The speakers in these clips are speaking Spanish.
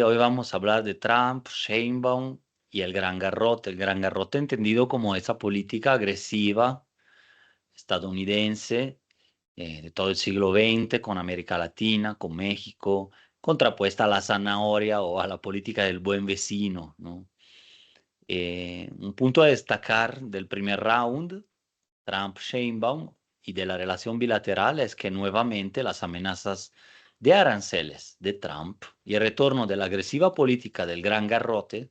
hoy vamos a hablar de Trump, Sheinbaum y el Gran Garrote. El Gran Garrote entendido como esa política agresiva estadounidense de todo el siglo XX con América Latina, con México, contrapuesta a la zanahoria o a la política del buen vecino, ¿no? Un punto a destacar del primer round, Trump-Sheinbaum, y de la relación bilateral es que nuevamente las amenazas de aranceles de Trump y el retorno de la agresiva política del Gran Garrote,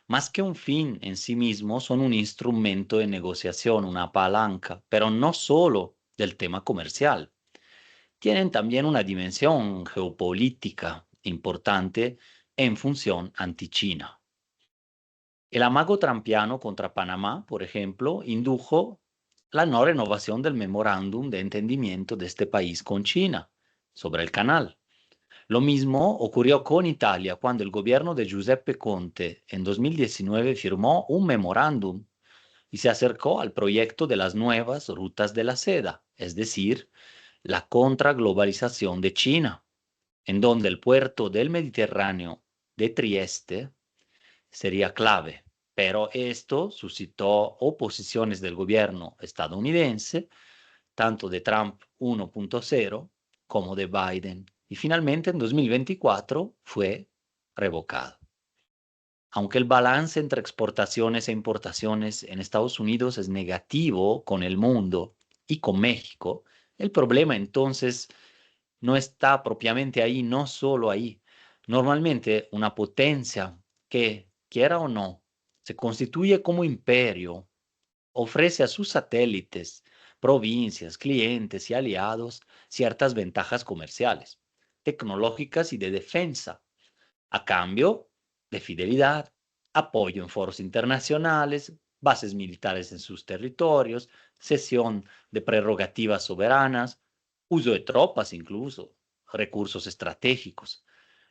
más que un fin en sí mismo, son un instrumento de negociación, una palanca, pero no solo del tema comercial. Tienen también una dimensión geopolítica importante en función anti-China. El amago trampiano contra Panamá, por ejemplo, indujo la no renovación del memorándum de entendimiento de este país con China sobre el canal. Lo mismo ocurrió con Italia cuando el gobierno de Giuseppe Conte en 2019 firmó un memorándum y se acercó al proyecto de las nuevas rutas de la seda, es decir, la contraglobalización de China, en donde el puerto del Mediterráneo de Trieste sería clave. Pero esto suscitó oposiciones del gobierno estadounidense, tanto de Trump 1.0 como de Biden, y finalmente en 2024 fue revocado. Aunque el balance entre exportaciones e importaciones en Estados Unidos es negativo con el mundo y con México, el problema entonces no está propiamente ahí, no solo ahí. Normalmente una potencia que, quiera o no, se constituye como imperio, ofrece a sus satélites, provincias, clientes y aliados ciertas ventajas comerciales, tecnológicas y de defensa, a cambio de fidelidad, apoyo en foros internacionales, bases militares en sus territorios, cesión de prerrogativas soberanas, uso de tropas incluso, recursos estratégicos,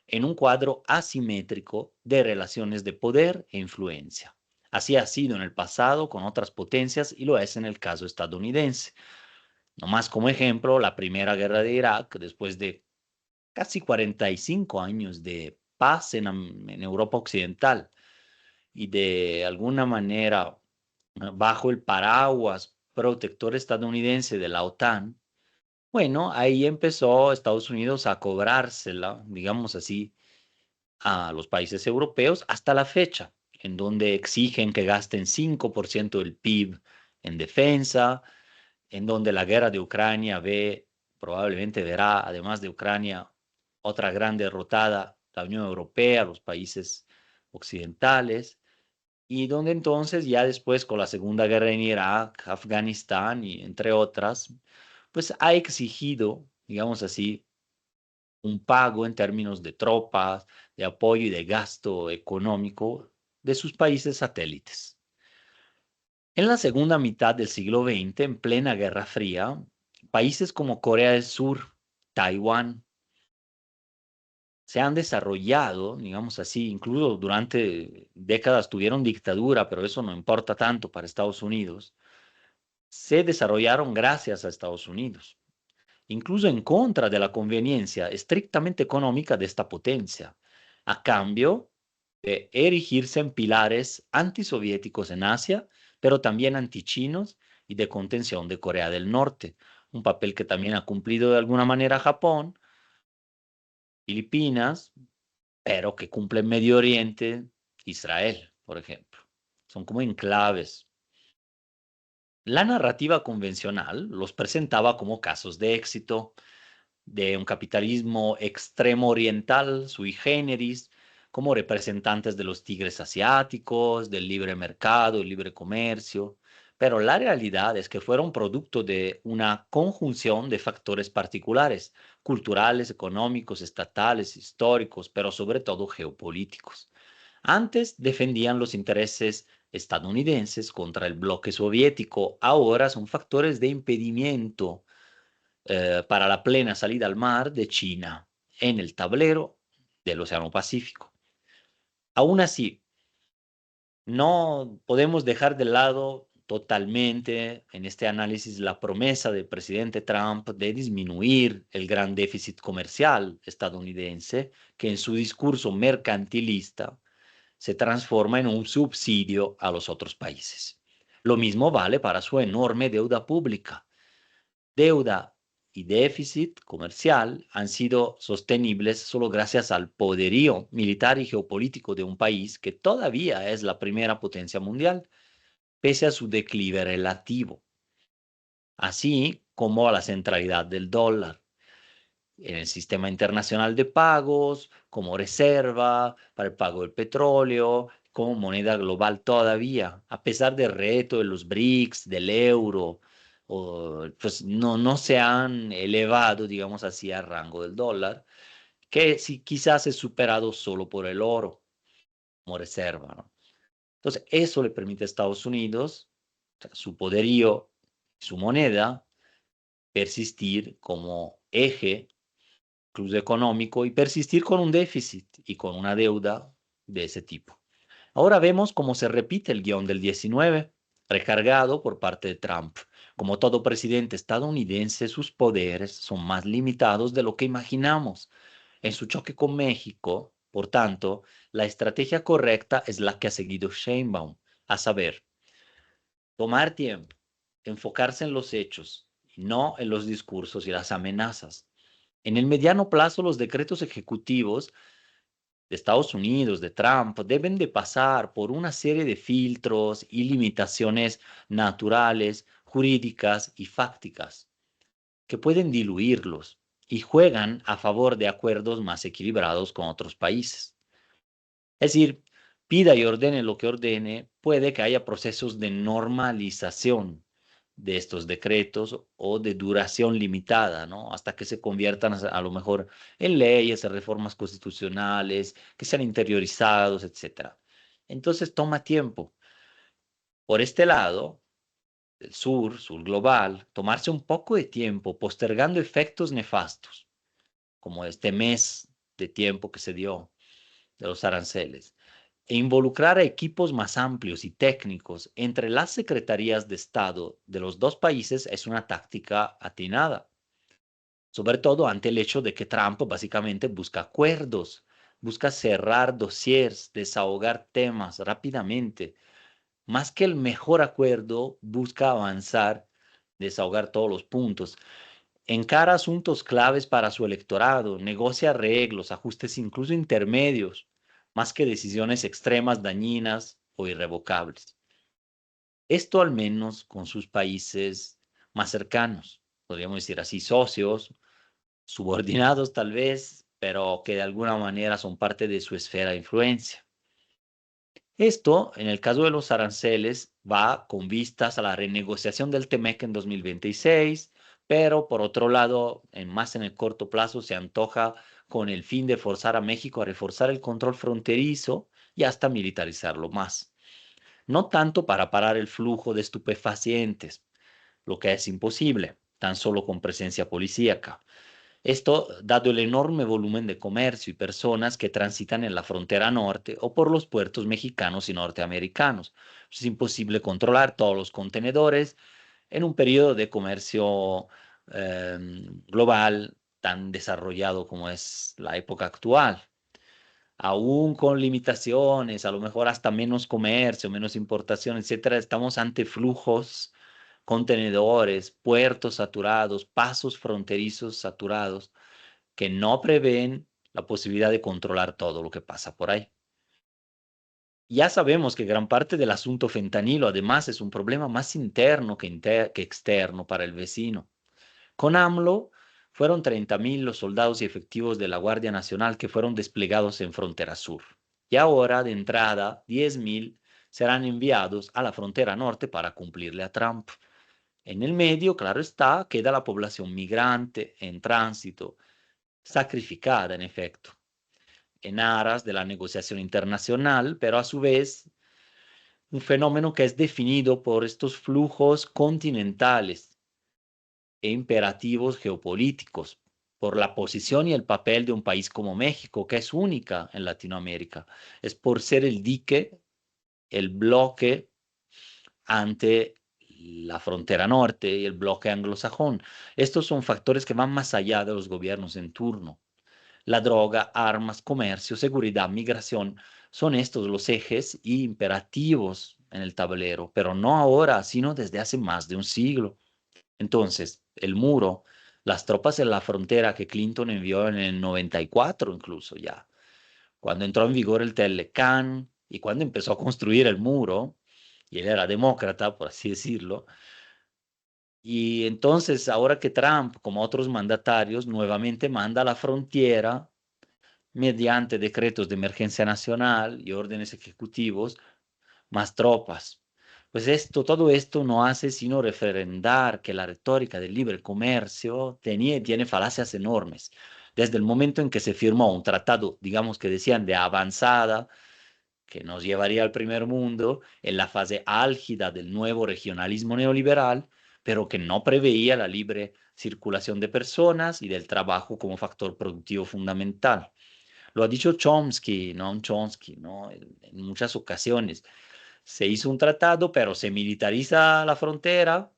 en un cuadro asimétrico de relaciones de poder e influencia. Así ha sido en el pasado con otras potencias y lo es en el caso estadounidense. Nomás como ejemplo, la primera guerra de Irak, después de casi 45 años de paz en Europa Occidental y de alguna manera bajo el paraguas protector estadounidense de la OTAN, bueno, ahí empezó Estados Unidos a cobrársela, digamos así, a los países europeos hasta la fecha, en donde exigen que gasten 5% del PIB en defensa, en donde la guerra de Ucrania probablemente verá, además de Ucrania, otra gran derrotada, la Unión Europea, los países occidentales, y donde entonces ya después con la Segunda Guerra en Irak, Afganistán y entre otras, pues ha exigido, digamos así, un pago en términos de tropas, de apoyo y de gasto económico de sus países satélites. En la segunda mitad del siglo XX, en plena Guerra Fría, países como Corea del Sur, Taiwán, se han desarrollado, digamos así, incluso durante décadas tuvieron dictadura, pero eso no importa tanto para Estados Unidos, se desarrollaron gracias a Estados Unidos, incluso en contra de la conveniencia estrictamente económica de esta potencia, a cambio de erigirse en pilares antisoviéticos en Asia, pero también antichinos y de contención de Corea del Norte, un papel que también ha cumplido de alguna manera Japón, Filipinas, pero que cumple en Medio Oriente, Israel, por ejemplo. Son como enclaves. La narrativa convencional los presentaba como casos de éxito, de un capitalismo extremo oriental, sui generis, como representantes de los tigres asiáticos, del libre mercado, el libre comercio, pero la realidad es que fueron producto de una conjunción de factores particulares, culturales, económicos, estatales, históricos, pero sobre todo geopolíticos. Antes defendían los intereses estadounidenses contra el bloque soviético, ahora son factores de impedimento para la plena salida al mar de China en el tablero del Océano Pacífico. Aún así, no podemos dejar de lado totalmente en este análisis la promesa del presidente Trump de disminuir el gran déficit comercial estadounidense, que en su discurso mercantilista se transforma en un subsidio a los otros países. Lo mismo vale para su enorme deuda pública. Deuda y déficit comercial han sido sostenibles solo gracias al poderío militar y geopolítico de un país que todavía es la primera potencia mundial, pese a su declive relativo, así como a la centralidad del dólar en el sistema internacional de pagos, como reserva para el pago del petróleo, como moneda global todavía, a pesar del reto de los BRICS, del euro, pues no se han elevado, digamos así, al rango del dólar, que sí, quizás es superado solo por el oro como reserva, ¿no? Entonces, eso le permite a Estados Unidos, o sea, su poderío, su moneda, persistir como eje incluso económico, y persistir con un déficit y con una deuda de ese tipo. Ahora vemos cómo se repite el guión del 19, recargado por parte de Trump. Como todo presidente estadounidense, sus poderes son más limitados de lo que imaginamos. En su choque con México, por tanto, la estrategia correcta es la que ha seguido Sheinbaum, a saber, tomar tiempo, enfocarse en los hechos y no en los discursos y las amenazas. En el mediano plazo, los decretos ejecutivos de Estados Unidos, de Trump, deben de pasar por una serie de filtros y limitaciones naturales, jurídicas y fácticas que pueden diluirlos y juegan a favor de acuerdos más equilibrados con otros países. Es decir, pida y ordene lo que ordene, puede que haya procesos de normalización de estos decretos o de duración limitada, ¿no? Hasta que se conviertan a lo mejor en leyes, en reformas constitucionales, que sean interiorizados, etcétera. Entonces toma tiempo. Por este lado, el sur global, tomarse un poco de tiempo postergando efectos nefastos, como este mes de tiempo que se dio de los aranceles, e involucrar a equipos más amplios y técnicos entre las secretarías de Estado de los dos países es una táctica atinada, sobre todo ante el hecho de que Trump básicamente busca acuerdos, busca cerrar dossiers, desahogar temas rápidamente. Más que el mejor acuerdo, busca avanzar, desahogar todos los puntos. Encara asuntos claves para su electorado, negocia arreglos, ajustes incluso intermedios, más que decisiones extremas, dañinas o irrevocables. Esto al menos con sus países más cercanos, podríamos decir así, socios, subordinados tal vez, pero que de alguna manera son parte de su esfera de influencia. Esto, en el caso de los aranceles, va con vistas a la renegociación del TEMEC en 2026, pero por otro lado, más en el corto plazo, se antoja con el fin de forzar a México a reforzar el control fronterizo y hasta militarizarlo más. No tanto para parar el flujo de estupefacientes, lo que es imposible, tan solo con presencia policíaca. Esto dado el enorme volumen de comercio y personas que transitan en la frontera norte o por los puertos mexicanos y norteamericanos. Es imposible controlar todos los contenedores en un periodo de comercio global tan desarrollado como es la época actual. Aún con limitaciones, a lo mejor hasta menos comercio, menos importación, etcétera, estamos ante flujos, contenedores, puertos saturados, pasos fronterizos saturados que no prevén la posibilidad de controlar todo lo que pasa por ahí. Ya sabemos que gran parte del asunto fentanilo además es un problema más interno que externo para el vecino. Con AMLO fueron 30.000 los soldados y efectivos de la Guardia Nacional que fueron desplegados en frontera sur. Y ahora, de entrada, 10.000 serán enviados a la frontera norte para cumplirle a Trump. En el medio, claro está, queda la población migrante en tránsito, sacrificada en efecto, en aras de la negociación internacional, pero a su vez un fenómeno que es definido por estos flujos continentales e imperativos geopolíticos, por la posición y el papel de un país como México, que es única en Latinoamérica. Es por ser el dique, el bloque ante la frontera norte y el bloque anglosajón. Estos son factores que van más allá de los gobiernos en turno. La droga, armas, comercio, seguridad, migración, son estos los ejes y imperativos en el tablero, pero no ahora, sino desde hace más de un siglo. Entonces, el muro, las tropas en la frontera que Clinton envió en el 94 incluso ya, cuando entró en vigor el Telecán y cuando empezó a construir el muro, y él era demócrata, por así decirlo, y entonces ahora que Trump, como otros mandatarios, nuevamente manda a la frontera mediante decretos de emergencia nacional y órdenes ejecutivos, más tropas. Pues todo esto no hace sino referendar que la retórica del libre comercio tiene falacias enormes. Desde el momento en que se firmó un tratado, digamos que decían de avanzada, que nos llevaría al primer mundo en la fase álgida del nuevo regionalismo neoliberal, pero que no preveía la libre circulación de personas y del trabajo como factor productivo fundamental. Lo ha dicho Chomsky, ¿no? Chomsky, ¿no? En muchas ocasiones. Se hizo un tratado, pero se militariza la frontera,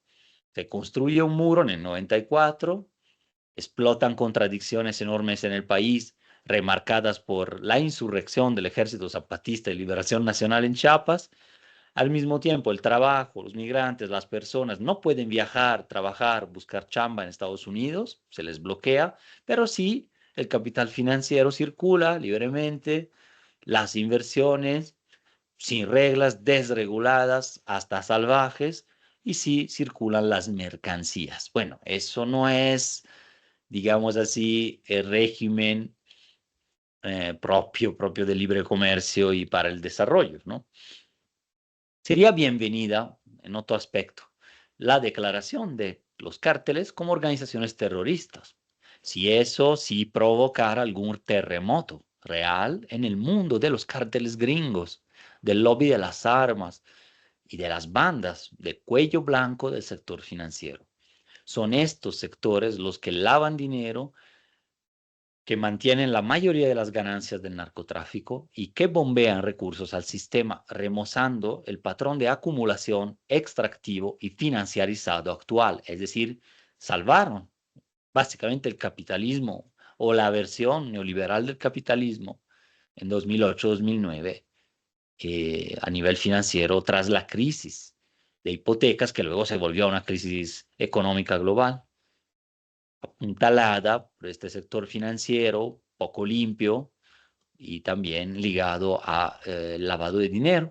se construye un muro en el 94, explotan contradicciones enormes en el país, remarcadas por la insurrección del Ejército Zapatista de Liberación Nacional en Chiapas. Al mismo tiempo, el trabajo, los migrantes, las personas no pueden viajar, trabajar, buscar chamba en Estados Unidos, se les bloquea, pero sí el capital financiero circula libremente, las inversiones sin reglas, desreguladas, hasta salvajes, y sí circulan las mercancías. Bueno, eso no es, digamos así, el régimen propio del libre comercio y para el desarrollo, ¿no? Sería bienvenida, en otro aspecto, la declaración de los cárteles como organizaciones terroristas, si eso sí provocara algún terremoto real en el mundo de los cárteles gringos, del lobby de las armas y de las bandas de cuello blanco del sector financiero. Son estos sectores los que lavan dinero, que mantienen la mayoría de las ganancias del narcotráfico y que bombean recursos al sistema, remozando el patrón de acumulación, extractivo y financiarizado actual. Es decir, salvaron básicamente el capitalismo o la versión neoliberal del capitalismo en 2008-2009 a nivel financiero tras la crisis de hipotecas que luego se volvió a una crisis económica global apuntalada por este sector financiero poco limpio y también ligado a lavado de dinero.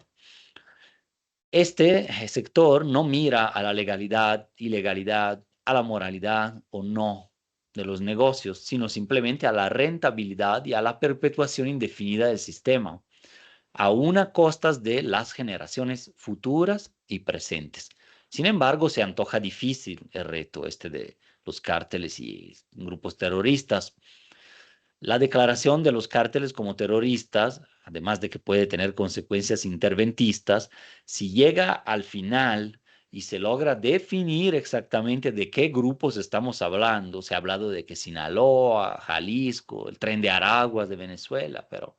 Este sector no mira a la legalidad, ilegalidad, a la moralidad o no de los negocios, sino simplemente a la rentabilidad y a la perpetuación indefinida del sistema, aún a costas de las generaciones futuras y presentes. Sin embargo, se antoja difícil el reto este de los cárteles y grupos terroristas. La declaración de los cárteles como terroristas, además de que puede tener consecuencias interventistas, si llega al final y se logra definir exactamente de qué grupos estamos hablando, se ha hablado de que Sinaloa, Jalisco, el Tren de Aragua de Venezuela, pero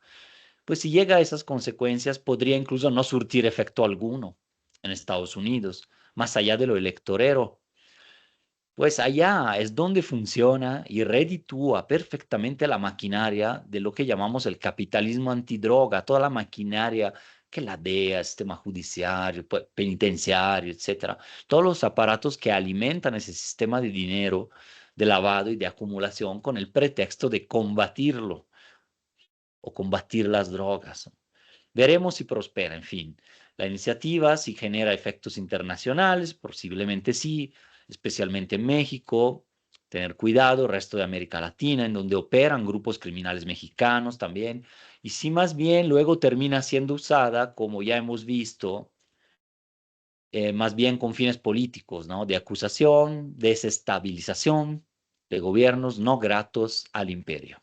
pues si llega a esas consecuencias podría incluso no surtir efecto alguno en Estados Unidos, más allá de lo electorero. Pues allá es donde funciona y reditúa perfectamente la maquinaria de lo que llamamos el capitalismo antidroga, toda la maquinaria que la DEA, el sistema judiciario, penitenciario, etcétera, todos los aparatos que alimentan ese sistema de dinero, de lavado y de acumulación con el pretexto de combatirlo o combatir las drogas. Veremos si prospera, en fin. La iniciativa, si genera efectos internacionales, posiblemente sí, especialmente en México. Tener cuidado, resto de América Latina, en donde operan grupos criminales mexicanos también. Y si más bien luego termina siendo usada, como ya hemos visto, más bien con fines políticos, ¿no? De acusación, desestabilización de gobiernos no gratos al imperio.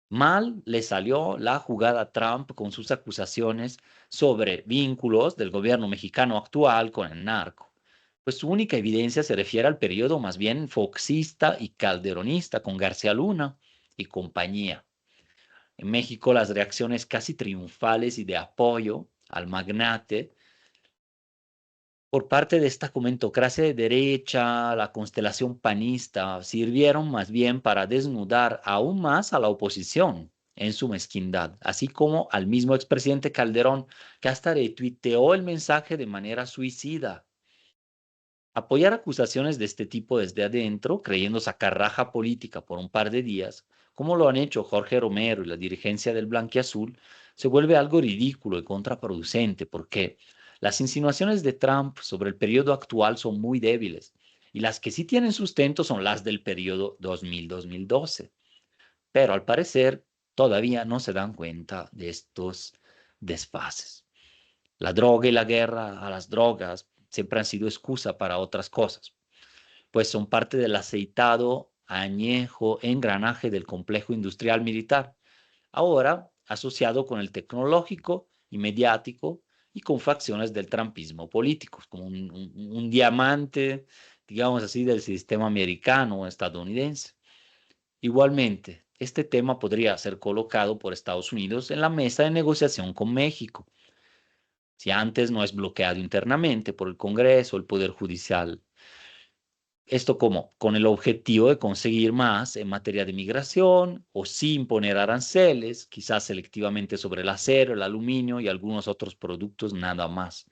Mal le salió la jugada a Trump con sus acusaciones sobre vínculos del gobierno mexicano actual con el narco. Pues su única evidencia se refiere al periodo más bien foxista y calderonista con García Luna y compañía. En México las reacciones casi triunfales y de apoyo al magnate por parte de esta comentocracia de derecha, la constelación panista, sirvieron más bien para desnudar aún más a la oposición en su mezquindad, así como al mismo expresidente Calderón, que hasta retuiteó el mensaje de manera suicida. Apoyar acusaciones de este tipo desde adentro, creyendo sacar raja política por un par de días, como lo han hecho Jorge Romero y la dirigencia del Blanquiazul, se vuelve algo ridículo y contraproducente porque las insinuaciones de Trump sobre el periodo actual son muy débiles y las que sí tienen sustento son las del periodo 2000-2012. Pero al parecer todavía no se dan cuenta de estos desfases. La droga y la guerra a las drogas siempre han sido excusa para otras cosas, pues son parte del aceitado, añejo engranaje del complejo industrial militar, ahora asociado con el tecnológico y mediático y con facciones del trampismo político, como un diamante, digamos así, del sistema americano o estadounidense. Igualmente, este tema podría ser colocado por Estados Unidos en la mesa de negociación con México, si antes no es bloqueado internamente por el Congreso o el Poder Judicial. Esto como con el objetivo de conseguir más en materia de migración o sin poner aranceles, quizás selectivamente sobre el acero, el aluminio y algunos otros productos nada más.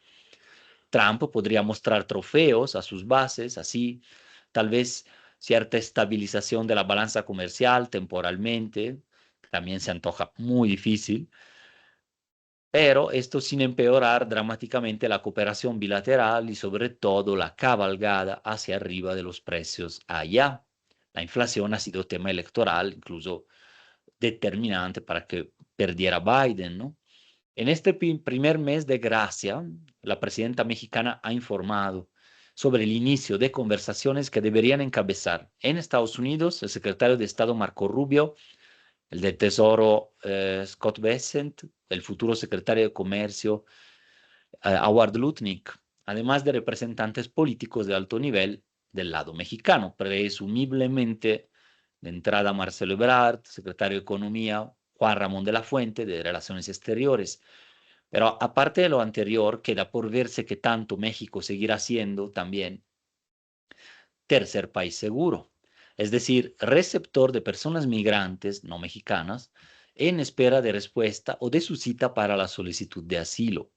Trump podría mostrar trofeos a sus bases, así tal vez cierta estabilización de la balanza comercial temporalmente, también se antoja muy difícil, pero esto sin empeorar dramáticamente la cooperación bilateral y sobre todo la cabalgada hacia arriba de los precios allá. La inflación ha sido tema electoral, incluso determinante para que perdiera Biden, ¿no? En este primer mes de gracia, la presidenta mexicana ha informado sobre el inicio de conversaciones que deberían encabezar en Estados Unidos el secretario de Estado Marco Rubio, el de Tesoro Scott Bessent, el futuro secretario de Comercio Howard Lutnick, además de representantes políticos de alto nivel del lado mexicano, presumiblemente de entrada Marcelo Ebrard, secretario de Economía, Juan Ramón de la Fuente, de Relaciones Exteriores. Pero aparte de lo anterior, queda por verse que tanto México seguirá siendo también tercer país seguro, es decir, receptor de personas migrantes no mexicanas en espera de respuesta o de su cita para la solicitud de asilo.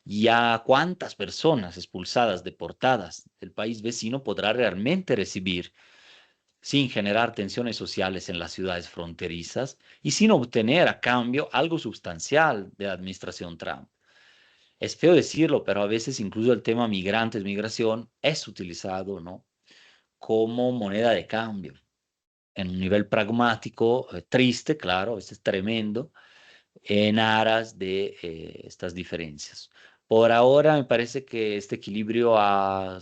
Ya cuántas personas expulsadas, deportadas del país vecino podrá realmente recibir sin generar tensiones sociales en las ciudades fronterizas y sin obtener a cambio algo sustancial de la administración Trump. Es feo decirlo, pero a veces incluso el tema migrantes, migración, es utilizado, ¿no?, como moneda de cambio. En un nivel pragmático, triste, claro, este es tremendo, en aras de estas diferencias. Por ahora me parece que este equilibrio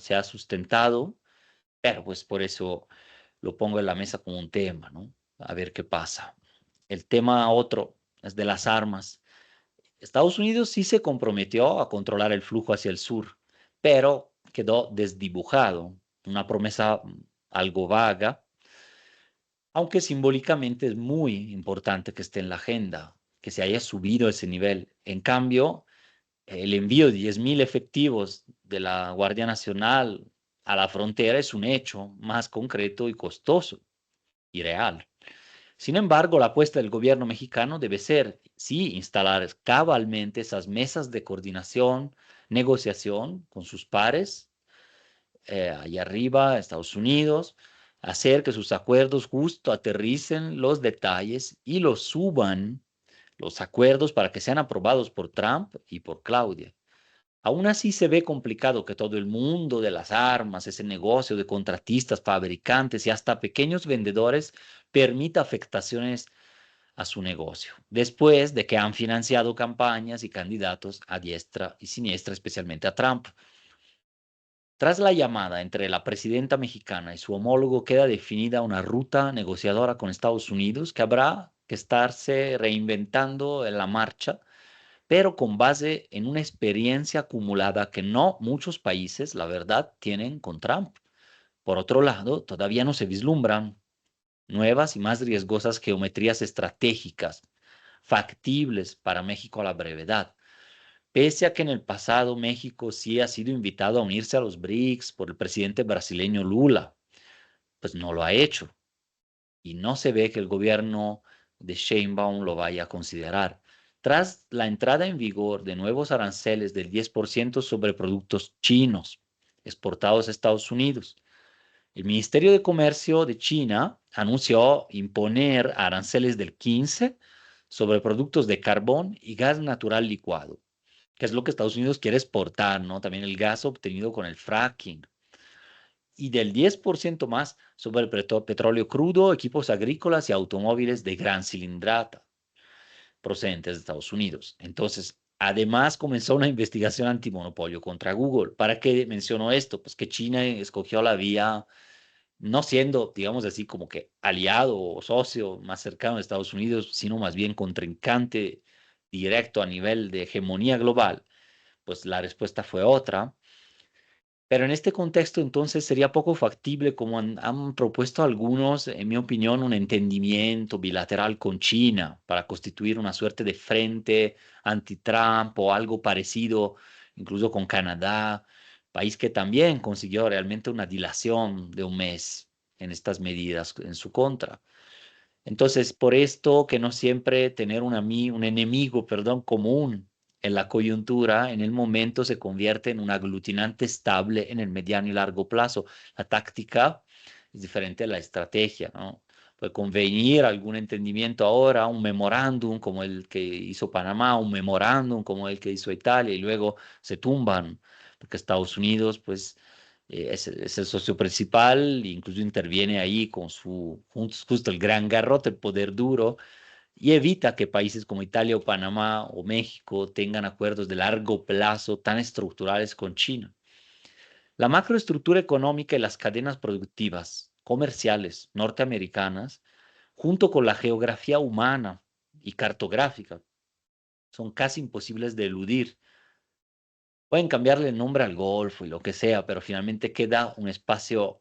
se ha sustentado, pero pues por eso lo pongo en la mesa como un tema, ¿no? A ver qué pasa. El tema otro es de las armas. Estados Unidos sí se comprometió a controlar el flujo hacia el sur, pero quedó desdibujado, una promesa algo vaga, aunque simbólicamente es muy importante que esté en la agenda, que se haya subido ese nivel. En cambio, el envío de 10.000 efectivos de la Guardia Nacional a la frontera es un hecho más concreto y costoso y real. Sin embargo, la apuesta del gobierno mexicano debe ser, sí, instalar cabalmente esas mesas de coordinación, negociación con sus pares, allá arriba, Estados Unidos, hacer que sus acuerdos justo aterricen los detalles y los suban los acuerdos para que sean aprobados por Trump y por Claudia. Aún así se ve complicado que todo el mundo de las armas, ese negocio de contratistas, fabricantes y hasta pequeños vendedores permita afectaciones a su negocio, después de que han financiado campañas y candidatos a diestra y siniestra, especialmente a Trump. Tras la llamada entre la presidenta mexicana y su homólogo queda definida una ruta negociadora con Estados Unidos que habrá que estarse reinventando en la marcha, pero con base en una experiencia acumulada que no muchos países, la verdad, tienen con Trump. Por otro lado, todavía no se vislumbran nuevas y más riesgosas geometrías estratégicas factibles para México a la brevedad. pese a que en el pasado México sí ha sido invitado a unirse a los BRICS por el presidente brasileño Lula, pues no lo ha hecho y no se ve que el gobierno de Sheinbaum lo vaya a considerar. Tras la entrada en vigor de nuevos aranceles del 10% sobre productos chinos exportados a Estados Unidos, el Ministerio de Comercio de China anunció imponer aranceles del 15% sobre productos de carbón y gas natural licuado, que es lo que Estados Unidos quiere exportar, ¿no? También el gas obtenido con el fracking. Y del 10% más sobre el petróleo crudo, equipos agrícolas y automóviles de gran cilindrada procedentes de Estados Unidos. Entonces, además comenzó una investigación antimonopolio contra Google. ¿Para qué menciono esto? Pues que China escogió la vía no siendo, digamos así, como que aliado o socio más cercano de Estados Unidos, sino más bien contrincante directo a nivel de hegemonía global, pues la respuesta fue otra. Pero en este contexto, entonces, sería poco factible, como han propuesto algunos, en mi opinión, un entendimiento bilateral con China para constituir una suerte de frente anti-Trump o algo parecido, incluso con Canadá, país que también consiguió realmente una dilación de un mes en estas medidas en su contra. Entonces, por esto que no siempre tener un enemigo, perdón, común en la coyuntura, en el momento se convierte en un aglutinante estable en el mediano y largo plazo. La táctica es diferente a la estrategia, ¿no? Puede convenir algún entendimiento ahora, un memorándum como el que hizo Panamá, un memorándum como el que hizo Italia, y luego se tumban, porque Estados Unidos, pues, es el socio principal, incluso interviene ahí con justo el gran garrote, el poder duro, y evita que países como Italia o Panamá o México tengan acuerdos de largo plazo tan estructurales con China. La macroestructura económica y las cadenas productivas comerciales norteamericanas, junto con la geografía humana y cartográfica, son casi imposibles de eludir. Pueden cambiarle el nombre al Golfo y lo que sea, pero finalmente queda un espacio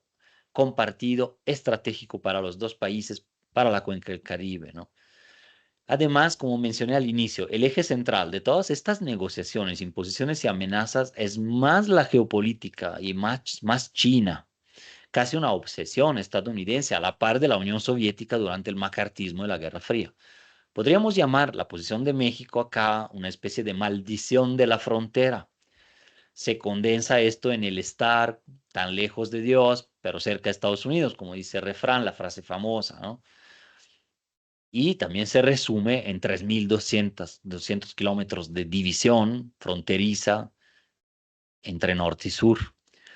compartido estratégico para los dos países, para la cuenca del Caribe, ¿no? Además, como mencioné al inicio, el eje central de todas estas negociaciones, imposiciones y amenazas es más la geopolítica y más China, casi una obsesión estadounidense a la par de la Unión Soviética durante el macartismo de la Guerra Fría. Podríamos llamar la posición de México acá una especie de maldición de la frontera. Se condensa esto en el estar tan lejos de Dios, pero cerca de Estados Unidos, como dice el refrán, la frase famosa, ¿no? Y también se resume en 3.200 kilómetros de división fronteriza entre norte y sur.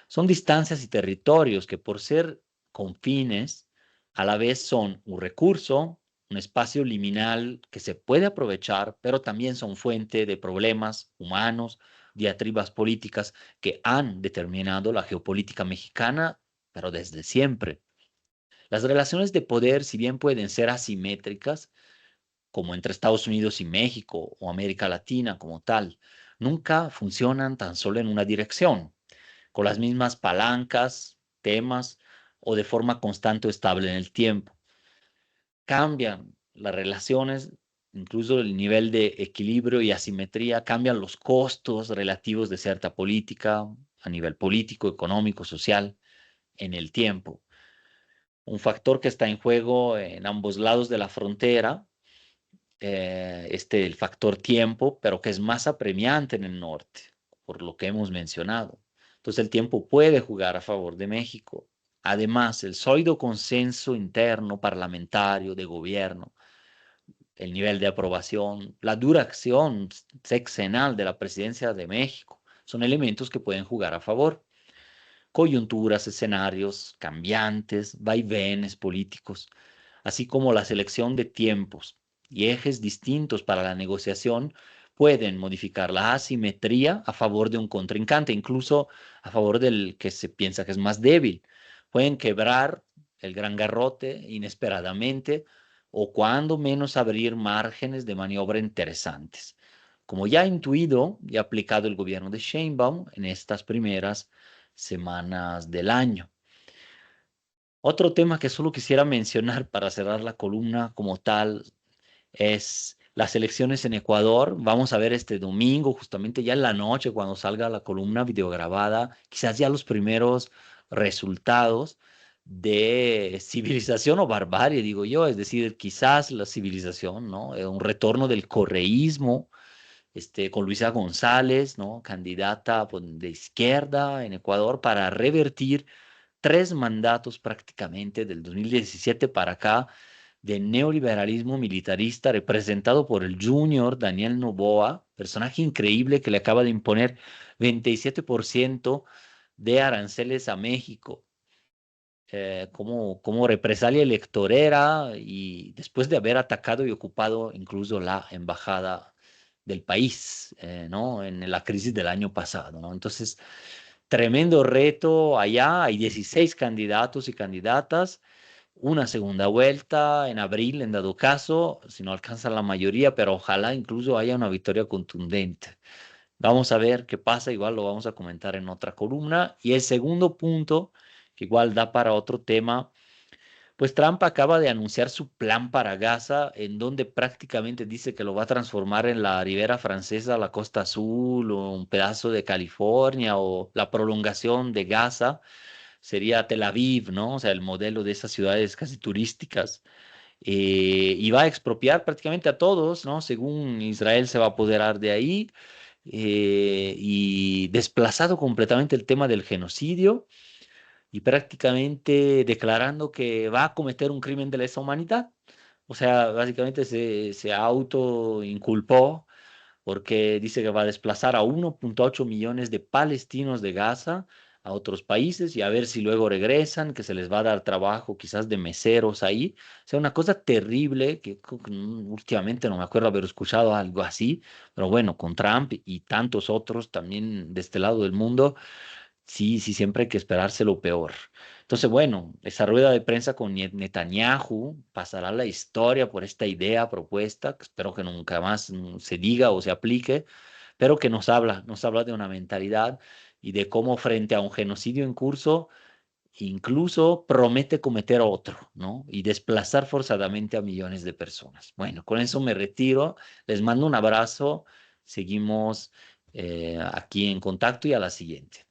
Son distancias y territorios que por ser confines, a la vez son un recurso, un espacio liminal que se puede aprovechar, pero también son fuente de problemas humanos, diatribas políticas que han determinado la geopolítica mexicana, pero desde siempre. Las relaciones de poder, si bien pueden ser asimétricas, como entre Estados Unidos y México o América Latina como tal, nunca funcionan tan solo en una dirección con las mismas palancas, temas o de forma constante o estable en el tiempo. Cambian las relaciones, incluso el nivel de equilibrio y asimetría, cambian los costos relativos de cierta política a nivel político, económico, social, en el tiempo. Un factor que está en juego en ambos lados de la frontera, el factor tiempo, pero que es más apremiante en el norte, por lo que hemos mencionado. Entonces el tiempo puede jugar a favor de México. Además, el sólido consenso interno parlamentario de gobierno, el nivel de aprobación, la dura acción sexenal de la presidencia de México, son elementos que pueden jugar a favor. Coyunturas, escenarios cambiantes, vaivenes políticos, así como la selección de tiempos y ejes distintos para la negociación pueden modificar la asimetría a favor de un contrincante, incluso a favor del que se piensa que es más débil. Pueden quebrar el gran garrote inesperadamente o cuando menos abrir márgenes de maniobra interesantes. Como ya ha intuido y aplicado el gobierno de Sheinbaum en estas primeras semanas del año. Otro tema que solo quisiera mencionar para cerrar la columna como tal es las elecciones en Ecuador. Vamos a ver este domingo, justamente ya en la noche, cuando salga la columna videograbada, quizás ya los primeros resultados de civilización o barbarie, digo yo, es decir, quizás la civilización, ¿no? Un retorno del correísmo, con Luisa González, ¿no? Candidata pues, de izquierda en Ecuador para revertir 3 mandatos prácticamente del 2017 para acá de neoliberalismo militarista representado por el junior Daniel Noboa, personaje increíble que le acaba de imponer 27% de aranceles a México, como represalia electorera y después de haber atacado y ocupado incluso la embajada del país, ¿no? En la crisis del año pasado, ¿no? Entonces, tremendo reto allá, hay 16 candidatos y candidatas, una segunda vuelta en abril, en dado caso, si no alcanza la mayoría, pero ojalá incluso haya una victoria contundente. Vamos a ver qué pasa, igual lo vamos a comentar en otra columna. Y el segundo punto, que igual da para otro tema, pues Trump acaba de anunciar su plan para Gaza, en donde prácticamente dice que lo va a transformar en la Ribera Francesa, la Costa Azul, o un pedazo de California, o la prolongación de Gaza sería Tel Aviv, ¿no? O sea, el modelo de esas ciudades casi turísticas. Y va a expropiar prácticamente a todos, ¿no? Según Israel se va a apoderar de ahí, y desplazado completamente el tema del genocidio y prácticamente declarando que va a cometer un crimen de lesa humanidad. O sea, básicamente se autoinculpó porque dice que va a desplazar a 1,8 millones de palestinos de Gaza a otros países y a ver si luego regresan, que se les va a dar trabajo quizás de meseros ahí. O sea, una cosa terrible que últimamente no me acuerdo haber escuchado algo así, pero bueno, con Trump y tantos otros también de este lado del mundo. Sí, sí, siempre hay que esperarse lo peor. Entonces, bueno, esa rueda de prensa con Netanyahu pasará a la historia por esta idea propuesta, que espero que nunca más se diga o se aplique, pero que nos habla de una mentalidad y de cómo frente a un genocidio en curso, incluso promete cometer otro, ¿no? Y desplazar forzadamente a millones de personas. Bueno, con eso me retiro, les mando un abrazo, seguimos aquí en contacto y a la siguiente.